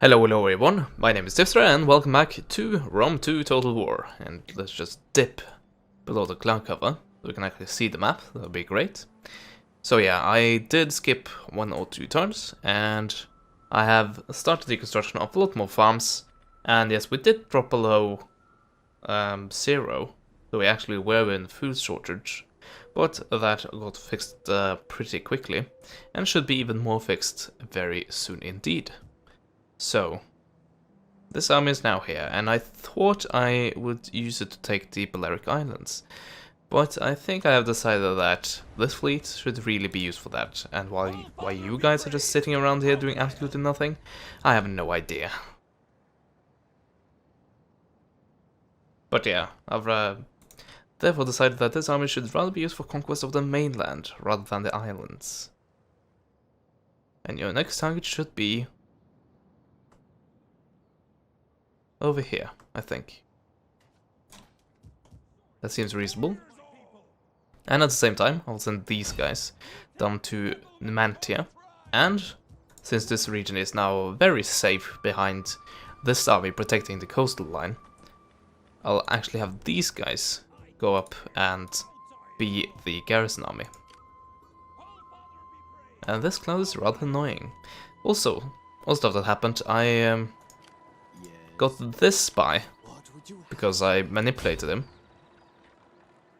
Hello everyone, my name is Tifstra and welcome back to Rome 2 Total War. And let's just dip below the cloud cover so we can actually see the map, that would be great. So yeah, I did skip 1 or 2 turns and I have started the construction of a lot more farms. And yes, we did drop below 0, so we actually were in food shortage. But that got fixed pretty quickly and should be even more fixed very soon indeed. So, this army is now here, and I thought I would use it to take the Balearic Islands. But I think I have decided that this fleet should really be used for that, and why you guys are just sitting around here doing absolutely nothing, I have no idea. But yeah, I've therefore decided that this army should rather be used for conquest of the mainland, rather than the islands. And your next target should be over here, I think. That seems reasonable. And at the same time, I'll send these guys down to Numantia. And since this region is now very safe behind this army protecting the coastal line, I'll actually have these guys go up and be the garrison army. And this cloud is rather annoying. Also, all stuff that happened, I got this spy because I manipulated him.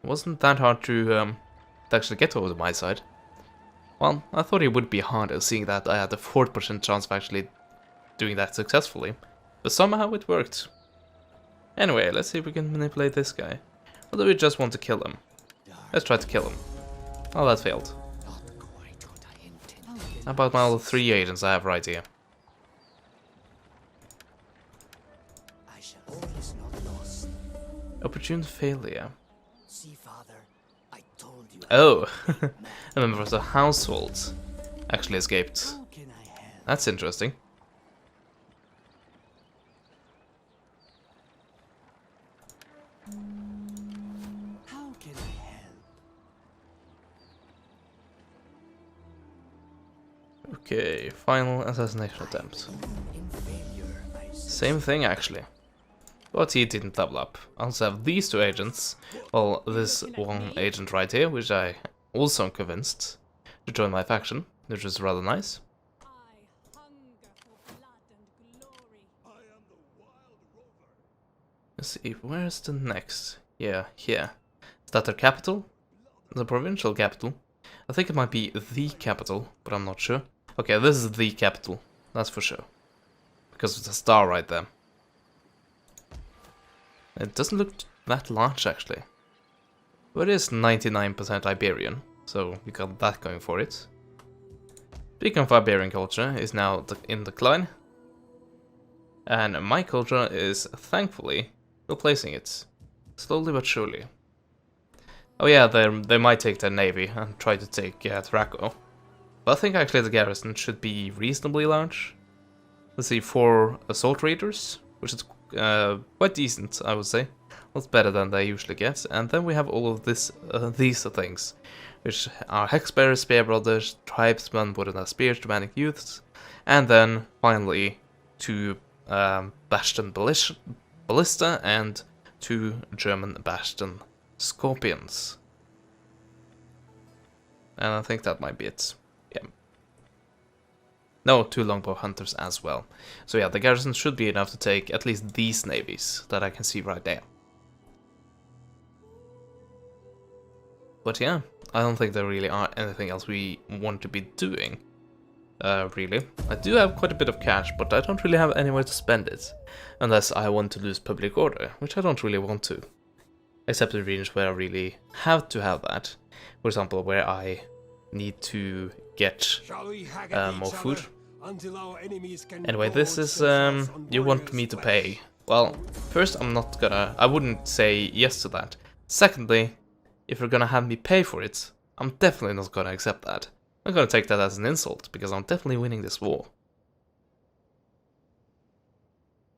It wasn't that hard to actually get over to my side. Well, I thought it would be harder, seeing that I had a 4% chance of actually doing that successfully, but somehow it worked. Anyway, let's see if we can manipulate this guy. Or do we just want to kill him? Let's try to kill him. Oh, that failed. How about my other 3 agents I have right here? Opportune failure. Oh, a member of the household actually escaped. That's interesting. Okay, final assassination attempt. Same thing actually. But he didn't level up. I also have these 2 agents. Well, this one agent right here, which I also am convinced to join my faction, which is rather nice. Let's see, where's the next? Yeah, here. Is that their capital? The provincial capital? I think it might be the capital, but I'm not sure. Okay, this is the capital, that's for sure. Because it's a star right there. It doesn't look that large, actually. But it is 99% Iberian, so we got that going for it. Speaking of Iberian culture, is now in decline. And my culture is, thankfully, replacing it. Slowly but surely. Oh yeah, they might take their navy and try to take Draco. But I think actually the garrison should be reasonably large. Let's see, 4 assault raiders, which is quite decent, I would say. Lots better than they usually get. And then we have all of these things, which are Hexbearers, Spear Brothers, Tribesmen, Wooden Spears, Germanic Youths, and then finally 2 Bastion Ballista and 2 German Bastion Scorpions. And I think that might be it. Yeah. No, 2 longbow hunters as well. So yeah, the garrison should be enough to take at least these navies that I can see right there. But yeah, I don't think there really are anything else we want to be doing. Really. I do have quite a bit of cash, but I don't really have anywhere to spend it. Unless I want to lose public order, which I don't really want to. Except in regions where I really have to have that. For example, where I need to get more food. Anyway, this is, you want me to pay. Well, first I wouldn't say yes to that. Secondly, if you're gonna have me pay for it, I'm definitely not gonna accept that. I'm gonna take that as an insult, because I'm definitely winning this war.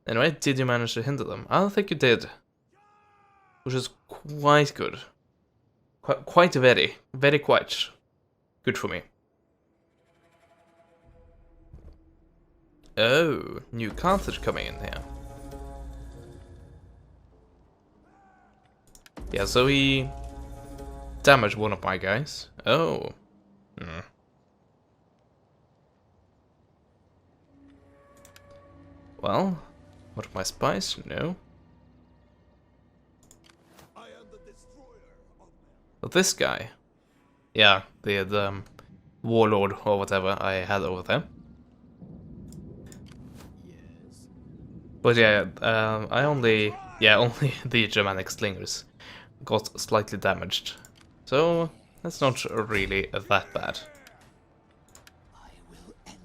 Anyway, did you manage to hinder them? I don't think you did. Which is quite good. Quite very quite good for me. Oh, new cartridge coming in here. Yeah, so he damaged one of my guys. Oh. Hmm. Well, what of my spies? No. But this guy. Yeah, the warlord or whatever I had over there. But yeah, only the Germanic slingers got slightly damaged. So that's not really that bad.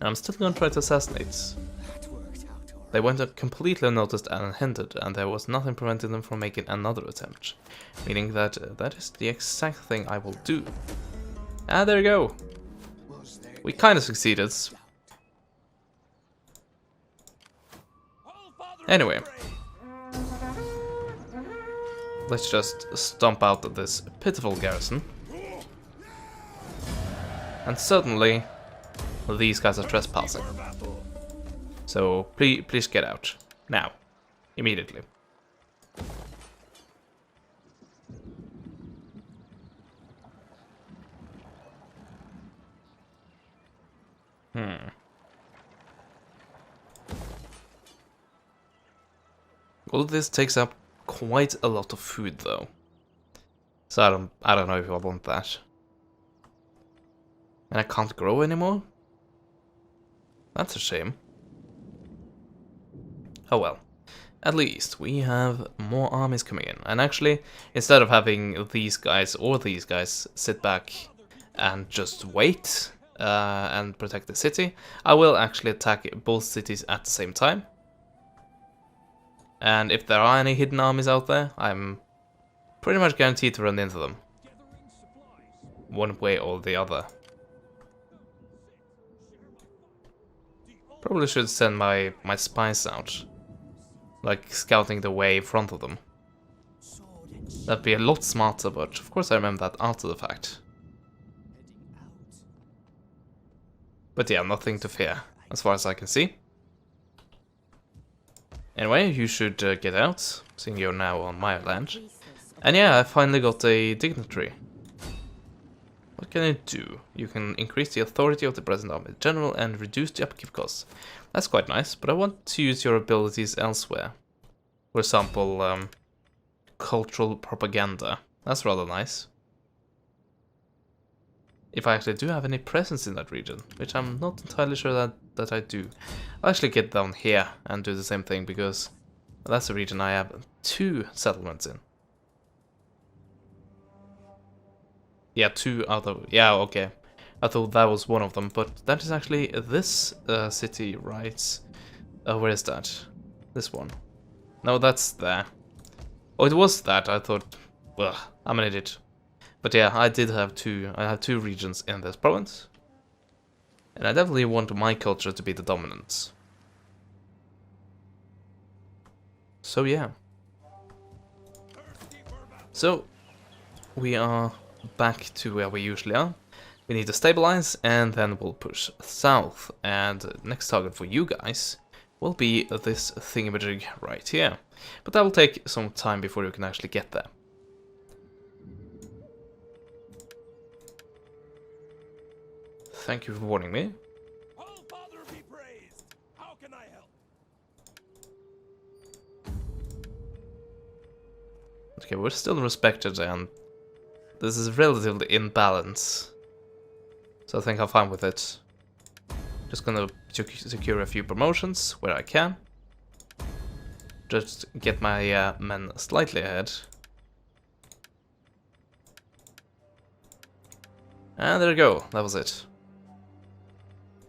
I'm still gonna try to assassinate. They went up completely unnoticed and unhindered, and there was nothing preventing them from making another attempt. Meaning that that is the exact thing I will do. Ah, there you go. We kind of succeeded. Anyway. Let's just stomp out this pitiful garrison. And suddenly, these guys are trespassing. So please get out. Now. Immediately. All of this takes up quite a lot of food though. So I don't know if I want that. And I can't grow anymore? That's a shame. Oh well. At least we have more armies coming in. And actually, instead of having these guys or these guys sit back and just wait and protect the city, I will actually attack both cities at the same time. And if there are any hidden armies out there, I'm pretty much guaranteed to run into them. One way or the other. Probably should send my spies out. Like, scouting the way in front of them. That'd be a lot smarter, but of course I remember that after the fact. But yeah, nothing to fear, as far as I can see. Anyway, you should get out, seeing you're now on my land. And yeah, I finally got a dignitary. What can it do? You can increase the authority of the present army general and reduce the upkeep costs. That's quite nice, but I want to use your abilities elsewhere. For example, cultural propaganda. That's rather nice. If I actually do have any presence in that region, which I'm not entirely sure that I do. I'll actually get down here and do the same thing, because that's a region I have 2 settlements in. Yeah, 2 out of... yeah, okay. I thought that was one of them, but that is actually this city, right? Where is that? This one. No, that's there. Oh, it was that. I thought... ugh, I'm an idiot. But yeah, I did have 2... I have 2 regions in this province. And I definitely want my culture to be the dominant. So yeah. So, we are back to where we usually are. We need to stabilize, and then we'll push south. And next target for you guys will be this thingamajig right here. But that will take some time before you can actually get there. Thank you for warning me. Father be praised. How can I help? Okay, we're still respected, and this is relatively in balance. So I think I'm fine with it. Just gonna secure a few promotions where I can. Just get my men slightly ahead. And there we go, that was it.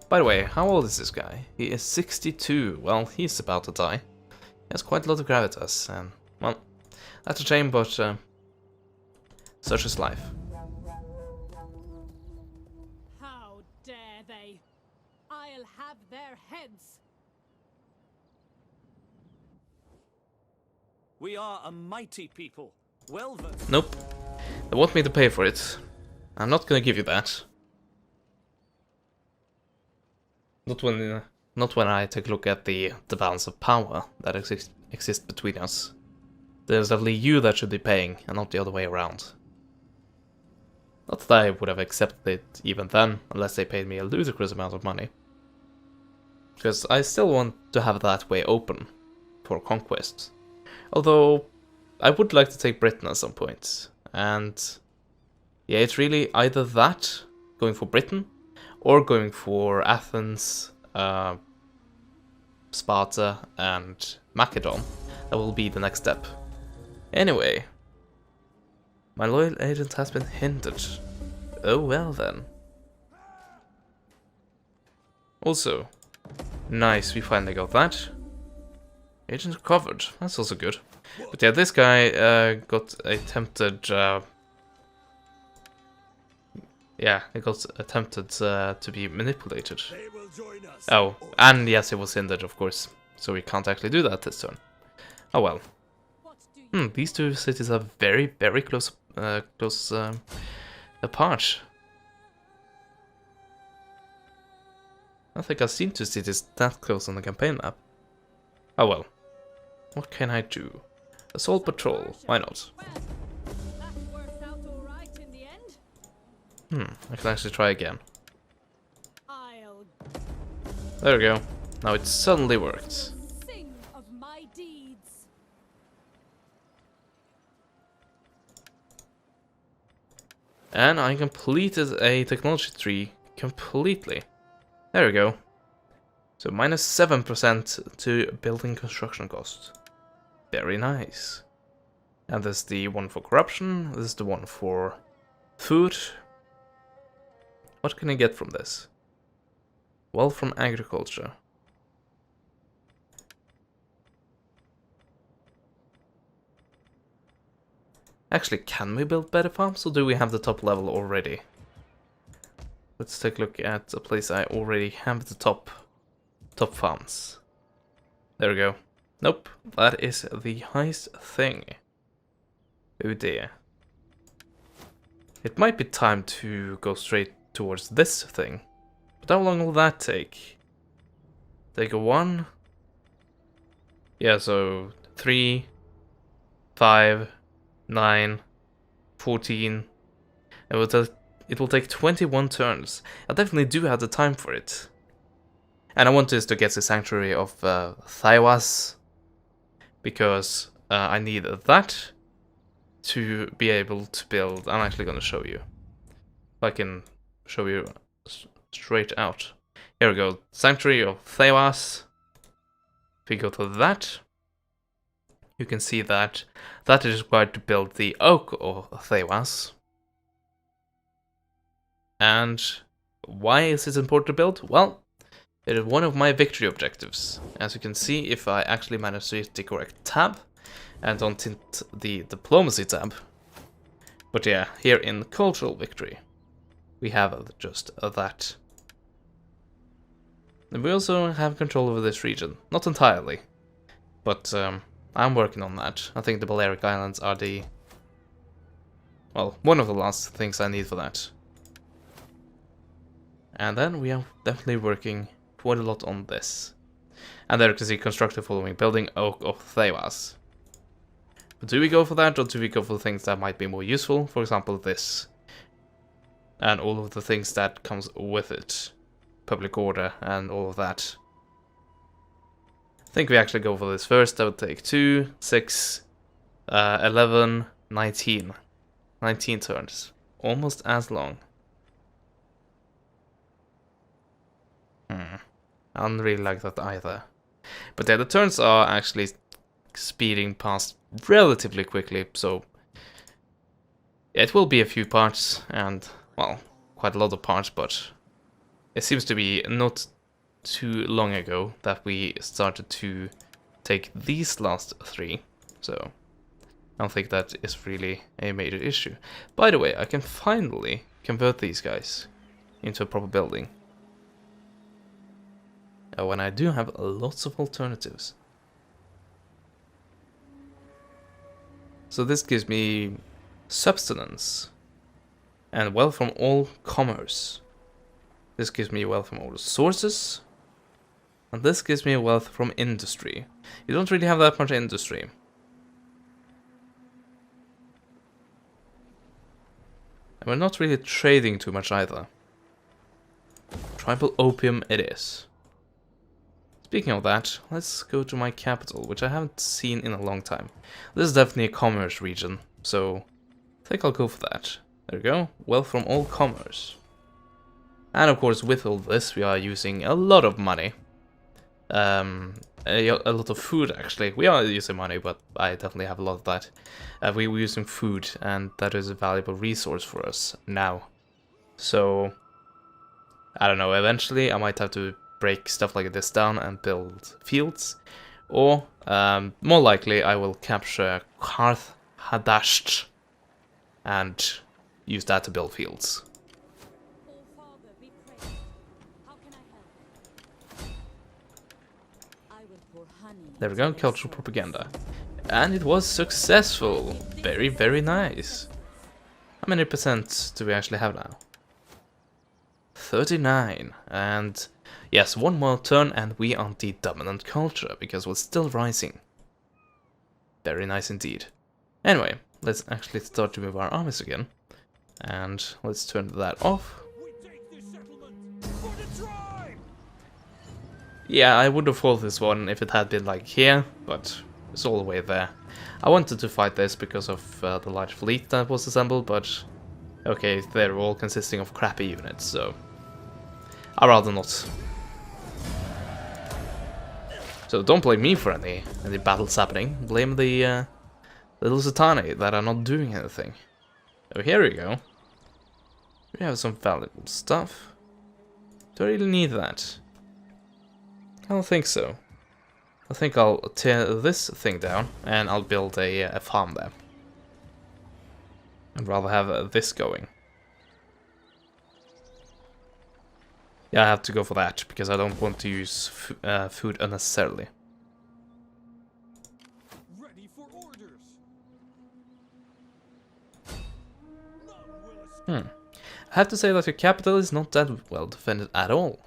By the way, how old is this guy? He is 62. Well, he's about to die. He has quite a lot of gravitas, and, well, that's a shame, but such is life. How dare they? I'll have their heads. We are a mighty people. Well versed. Nope. They want me to pay for it. I'm not gonna give you that. Not when Not when I take a look at the balance of power that exists between us. There's definitely you that should be paying, and not the other way around. Not that I would have accepted it even then, unless they paid me a ludicrous amount of money. Because I still want to have that way open for conquest. Although, I would like to take Britain at some point. And yeah, it's really either that, going for Britain, or going for Athens, Sparta, and Macedon. That will be the next step. Anyway, my loyal agent has been hindered. Oh well then. Also, nice, we finally got that. Agent covered, that's also good. But yeah, this guy got attempted... yeah, he got attempted to be manipulated. They will join us. Oh, and yes, he was hindered, of course. So we can't actually do that this turn. Oh well. What do you These two cities are very, very close apart. I don't think I've seen two cities that close on the campaign map. Oh well. What can I do? Assault patrol, why not? Well, that worked out all right in the end. I can actually try again. I'll There we go. Now it suddenly worked. sing of my deeds. And I completed a technology tree completely. There we go. So minus 7% to building construction cost. Very nice. And there's the one for corruption, this is the one for food. What can I get from this? Well, from agriculture. Actually, can we build better farms, or do we have the top level already? Let's take a look at a place I already have the top farms. There we go. Nope, that is the highest thing. Oh dear. It might be time to go straight towards this thing. But how long will that take? Take a 1? Yeah, so 3, 5, 9, 14. It will take 21 turns. I definitely do have the time for it. And I want this to get the Sanctuary of Thaiwas, because I need that to be able to build. I'm actually going to show you. If I can show you straight out. Here we go. Sanctuary of Thaiwas. If we go to that, you can see that that is required to build the Oak of Thaiwas. And why is it important to build? Well, it is one of my victory objectives. As you can see, if I actually manage to hit the correct tab, and don't hit the diplomacy tab. But yeah, here in cultural victory, we have just that. And we also have control over this region. Not entirely, but I'm working on that. I think the Balearic Islands are the... well, one of the last things I need for that. And then we are definitely working quite a lot on this. And there you can see construct the following building, Oak of Thaiwas. But do we go for that, or do we go for things that might be more useful? For example, this. And all of the things that comes with it. Public order and all of that. I think we actually go for this first. That would take 2, 6, 11, 19. 19 turns. Almost as long. I don't really like that either. But yeah, the turns are actually speeding past relatively quickly, so it will be a few parts, and, well, quite a lot of parts, but it seems to be not too long ago that we started to take these last 3, so I don't think that is really a major issue. By the way, I can finally convert these guys into a proper building. When I do have lots of alternatives. So this gives me subsistence and wealth from all commerce. This gives me wealth from all sources. And this gives me wealth from industry. You don't really have that much industry. And we're not really trading too much either. Tribal opium it is. Speaking of that, let's go to my capital, which I haven't seen in a long time. This is definitely a commerce region, so I think I'll go for that. There we go, wealth from all commerce. And of course, with all this, we are using a lot of money. A lot of food, actually. We are using money, but I definitely have a lot of that. We're using food, and that is a valuable resource for us now. So, I don't know, eventually I might have to break stuff like this down and build fields. Or, more likely, I will capture Karth Hadasht and use that to build fields. Oh, Father, be praised. How can I help? I will pour honey. There we go, cultural propaganda. And it was successful. Very, very nice. How many percent do we actually have now? 39. And yes, one more turn and we are the dominant culture because we're still rising. Very nice indeed. Anyway, let's actually start to move our armies again. And let's turn that off. We take this settlement for the tribe! Yeah, I would have fought this one if it had been like here, but it's all the way there. I wanted to fight this because of the large fleet that was assembled, but okay, they're all consisting of crappy units, so I'd rather not. So don't blame me for any battles happening. Blame the Lusitani that are not doing anything. Oh, here we go. We have some valuable stuff. Do I really need that? I don't think so. I think I'll tear this thing down and I'll build a farm there. I'd rather have this going. Yeah, I have to go for that because I don't want to use food unnecessarily. Ready for orders! None will escape. I have to say that your capital is not that well defended at all.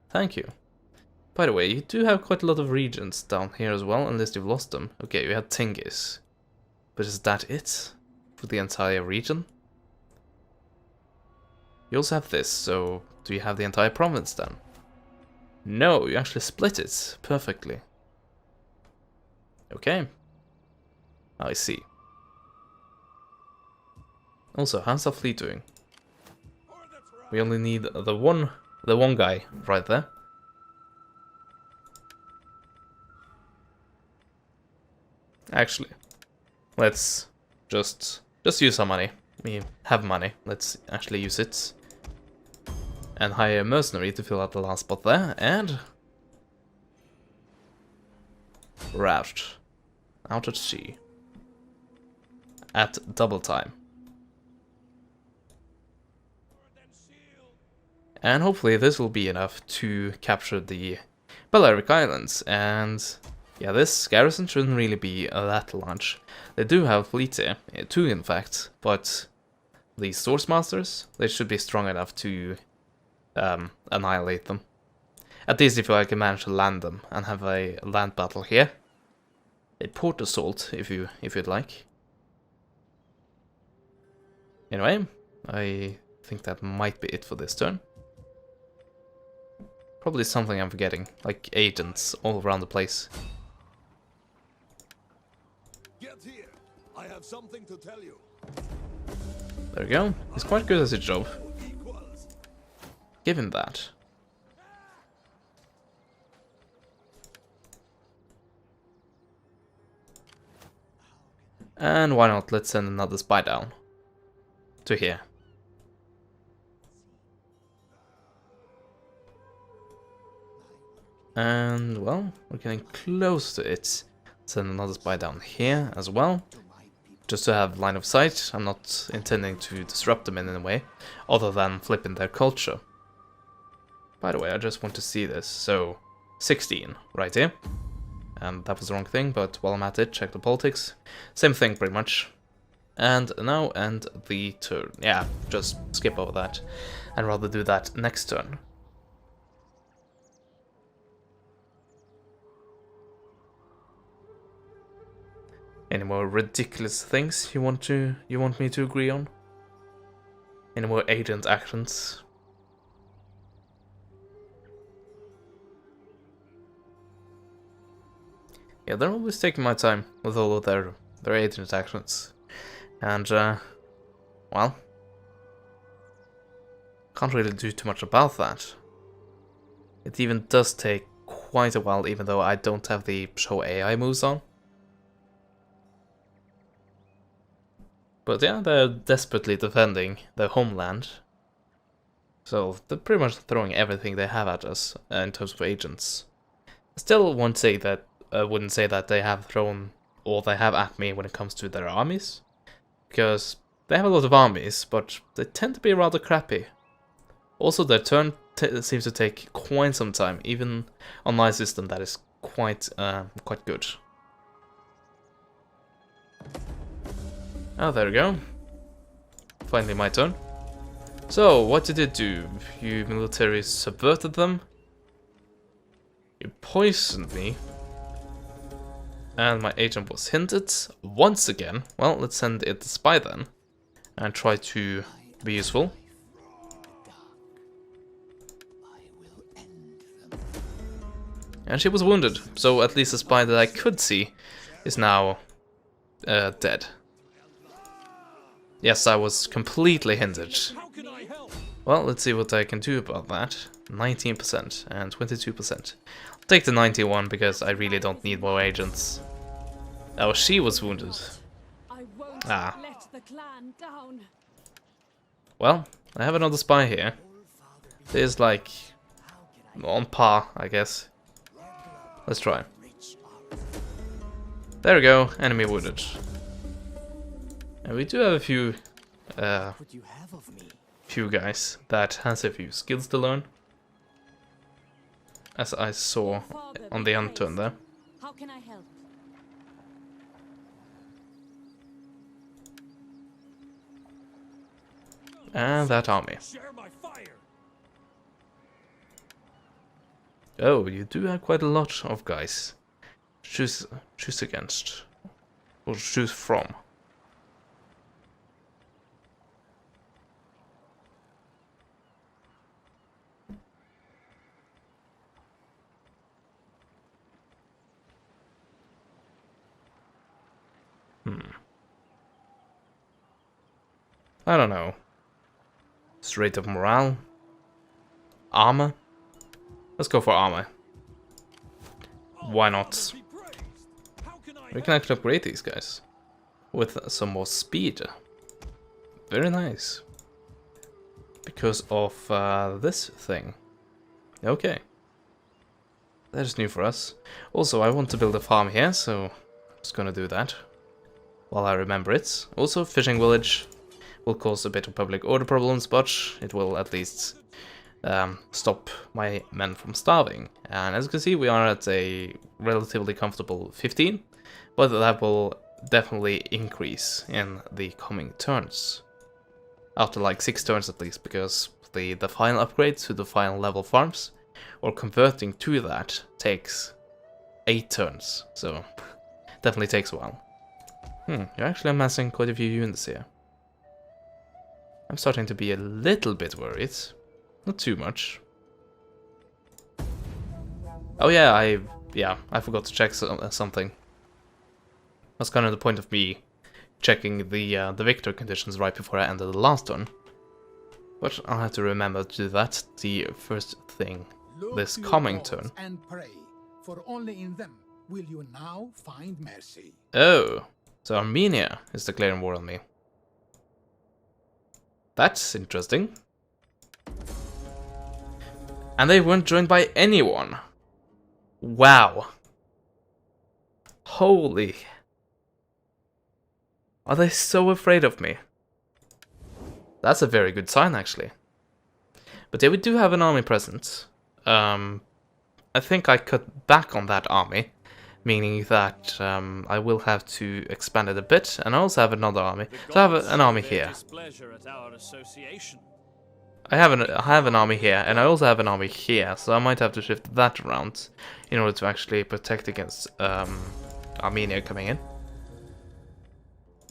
Thank you. By the way, you do have quite a lot of regions down here as well, unless you've lost them. Okay, you had Tingis. But is that it? For the entire region? You also have this, so do you have the entire province then? No, you actually split it perfectly. Okay. I see. Also, how's our fleet doing? For the tribe! We only need the one guy right there. Actually, let's just use our money. We have money. Let's actually use it. And hire a mercenary to fill out the last spot there. And we're out at sea. At double time. And hopefully this will be enough to capture the Balearic Islands. And yeah, this garrison shouldn't really be that large. They do have fleet here, two in fact, but the Source Masters, they should be strong enough to annihilate them. At least if I can manage to land them and have a land battle here. A port assault, if you'd like. Anyway, I think that might be it for this turn. Probably something I'm forgetting, like agents all around the place. Get here! I have something to tell you. There we go. He's quite good at his job. Equals. Give him that. And why not, let's send another spy down. To here. And, well, we're getting close to it. Send another spy down here as well. Just to have line of sight. I'm not intending to disrupt them in any way, other than flipping their culture. By the way, I just want to see this. So, 16, right here. And that was the wrong thing, but while I'm at it, check the politics. Same thing, pretty much. And now end the turn. Yeah, just skip over that. And rather do that next turn. Any more ridiculous things you want me to agree on? Any more agent actions? Yeah, they're always taking my time with all of their agent actions. And, well, can't really do too much about that. It even does take quite a while, even though I don't have the show AI moves on. But yeah, they're desperately defending their homeland. So they're pretty much throwing everything they have at us in terms of agents. I still wouldn't say that they have thrown all they have at me when it comes to their armies. Because they have a lot of armies, but they tend to be rather crappy. Also, their turn seems to take quite some time, even on my system that is quite good. Oh, there we go. Finally my turn. So, what did it do? You military subverted them. You poisoned me. And my agent was hinted once again. Well, let's send it the spy then. And try to be useful. And she was wounded, so at least the spy that I could see is now dead. Yes, I was completely hindered. How can I help? Well, let's see what I can do about that. 19% and 22%. I'll take the 91 because I really don't need more agents. Oh, she was wounded. I won't Ah. let the clan down. Well, I have another spy here. There's like on par, I guess. Let's try. There we go, enemy wounded. And we do have a few guys that has a few skills to learn. As I saw on the end turn there. How can I help? And that army. Share my fire. Oh, you do have quite a lot of guys. Choose against. Or choose from. I don't know. Straight of morale. Armor. Let's go for armor. Why not? Be praised. How can I We can actually upgrade these guys with some more speed. Very nice. Because of this thing. Okay. That is new for us. Also, I want to build a farm here, so I'm just gonna do that while I remember it. Also, fishing village will cause a bit of public order problems, but it will at least stop my men from starving. And as you can see, we are at a relatively comfortable 15, but that will definitely increase in the coming turns. After like 6 turns at least, because the final upgrade to the final level farms, or converting to that, takes 8 turns, so definitely takes a while. You're actually amassing quite a few units here. I'm starting to be a little bit worried. Not too much. Oh yeah, I forgot to check something. That's kind of the point of me checking the victor conditions right before I ended the last turn. But I'll have to remember to do that the first thing this coming turn. And pray, for only in them will you now find mercy. Oh, so Armenia is declaring war on me. That's interesting. And they weren't joined by anyone. Wow. Holy. Are they so afraid of me? That's a very good sign, actually. But yeah, we do have an army present. I think I cut back on that army, meaning that I will have to expand it a bit, and I also have another army. So I have an army here. I have an army here, and I also have an army here, so I might have to shift that around in order to actually protect against Armenia coming in.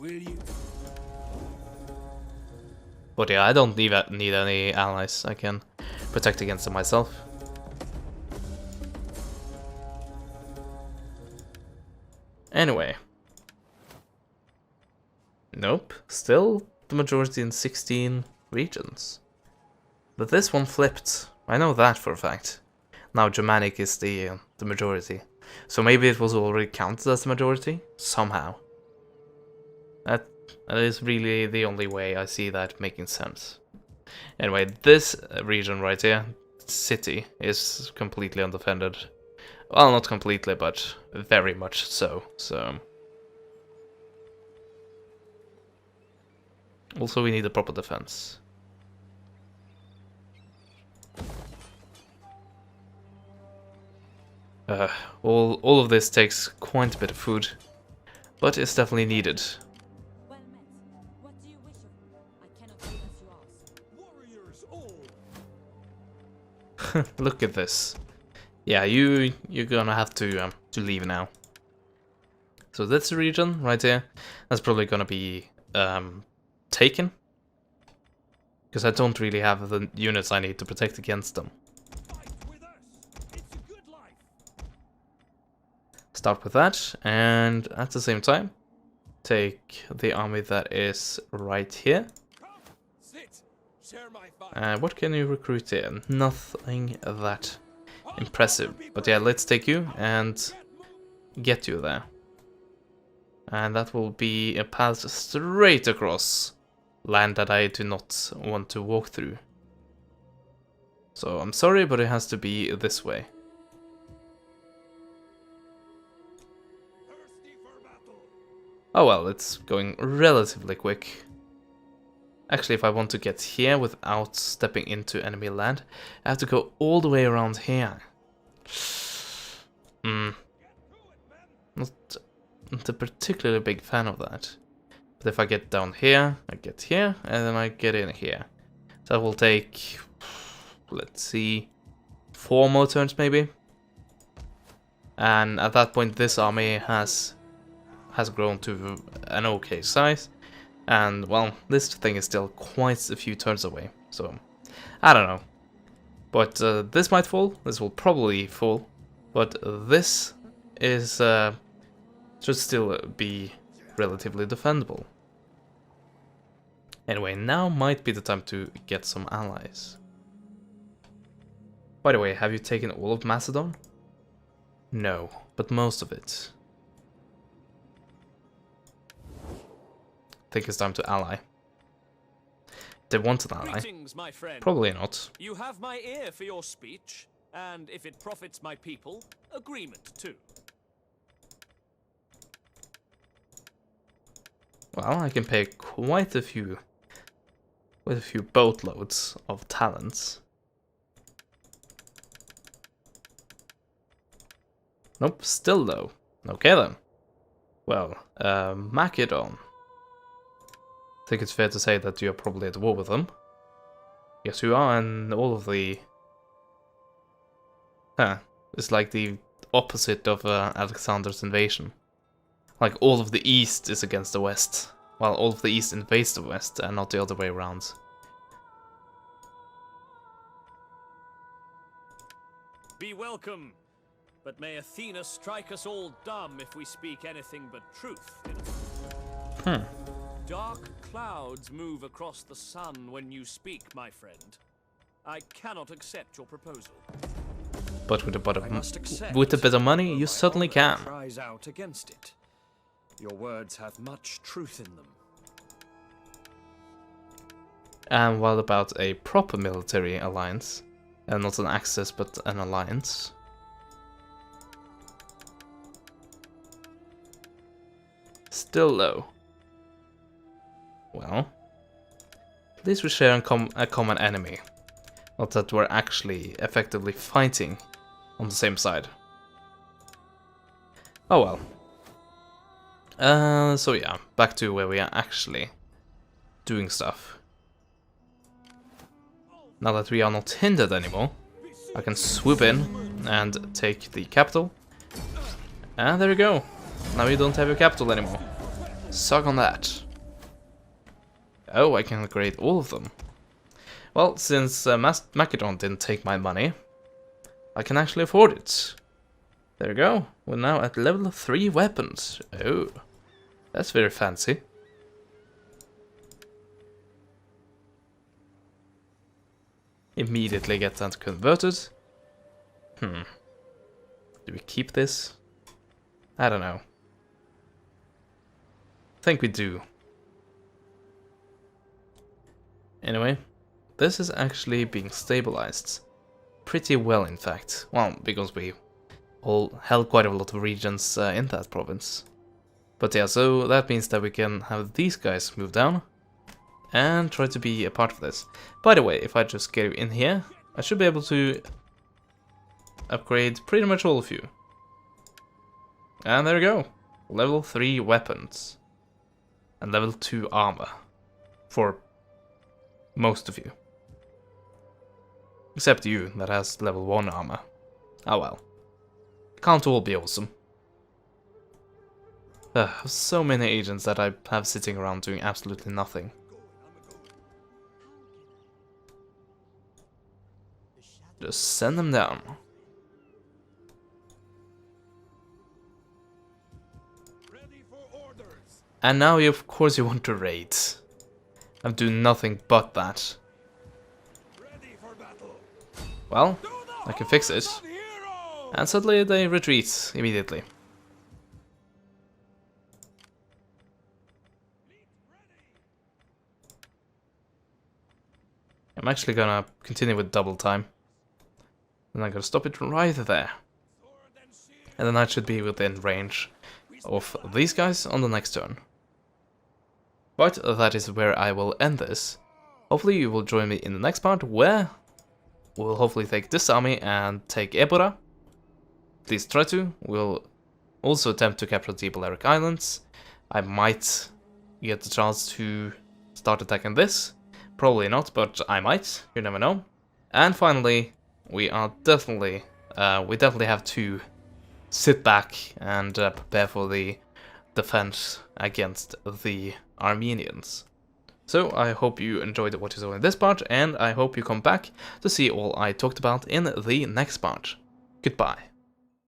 Will you? But yeah, I don't need any allies. I can protect against them myself. Anyway. Nope. Still the majority in 16 regions. But this one flipped. I know that for a fact. Now Germanic is the majority. So maybe it was already counted as the majority? Somehow. That is really the only way I see that making sense. Anyway, this region right here, city, is completely undefended. Well, not completely, but very much so. Also, we need a proper defense. All of this takes quite a bit of food, but it's definitely needed. Well met. What do you wish of me? I cannot do as you ask. Warriors all. Look at this. Yeah, you're gonna have to leave now. So this region right here, that's probably gonna be taken, because I don't really have the units I need to protect against them. Fight with us. It's a good life. Start with that, and at the same time, take the army that is right here. Come, sit. Share my fire. What can you recruit here? Nothing that impressive. But yeah, let's take you and get you there. And that will be a path straight across land that I do not want to walk through. So I'm sorry, but it has to be this way. Thirsty for battle. Oh well, it's going relatively quick. Actually, if I want to get here without stepping into enemy land, I have to go all the way around here. Not a particularly big fan of that. But if I get down here, I get here, and then I get in here. So that will take, let's see, 4 more turns maybe. And at that point, this army has grown to an okay size. And, well, this thing is still quite a few turns away, so I don't know. But this might fall, this will probably fall, but this is should still be relatively defendable. Anyway, now might be the time to get some allies. By the way, have you taken all of Macedon? No, but most of it. I think it's time to ally. They want an ally. Greetings, my friend. Probably not. You have my ear for your speech, and if it profits my people, agreement too. Well, I can pay quite a few boatloads of talents. Nope, still though. Okay then. Well, Macedon. I think it's fair to say that you're probably at war with them. Yes, you are, and all of the... it's like the opposite of Alexander's invasion. Like, all of the East is against the West, while all of the East invades the West, and not the other way around. Be welcome, but may Athena strike us all dumb if we speak anything but truth. Dark clouds move across the sun when you speak, my friend. I cannot accept your proposal. But with a bit I must accept, with a bit of money, you though my certainly honor can. cries out against it. Your words have much truth in them. And what about a proper military alliance? And not an axis, but an alliance? Still low. Well, at least we share a common enemy. Not that we're actually effectively fighting on the same side. Oh well. So yeah, back to where we are actually doing stuff. Now that we are not hindered anymore, I can swoop in and take the capital. And there we go. Now you don't have your capital anymore. Suck on that. Oh, I can upgrade all of them. Well, since Macedon didn't take my money, I can actually afford it. There we go. We're now at level 3 weapons. Oh, that's very fancy. Immediately get that converted. Do we keep this? I don't know. I think we do. Anyway, this is actually being stabilized. Pretty well, in fact. Well, because we all held quite a lot of regions in that province. But yeah, so that means that we can have these guys move down and try to be a part of this. By the way, if I just get you in here, I should be able to upgrade pretty much all of you. And there we go. Level 3 weapons. And level 2 armor. For most of you. Except you, that has level 1 armor. Oh well. Can't all be awesome. So many agents that I have sitting around doing absolutely nothing. Just send them down. Ready for orders. And now you, of course, you want to raid. I'm doing nothing but that. Ready for battle. Well, I can fix it. Of heroes. And suddenly they retreat immediately. I'm actually gonna continue with double time. And I'm gonna stop it right there. And then I should be within range of these guys on the next turn. But that is where I will end this. Hopefully you will join me in the next part, where we'll hopefully take this army and take Ebora. Please try to. We'll also attempt to capture the Balearic Islands. I might get the chance to start attacking this. Probably not, but I might. You never know. And finally, we definitely have to sit back and prepare for the defense against the Armenians. So I hope you enjoyed what you saw in this part, and I hope you come back to see all I talked about in the next part. Goodbye.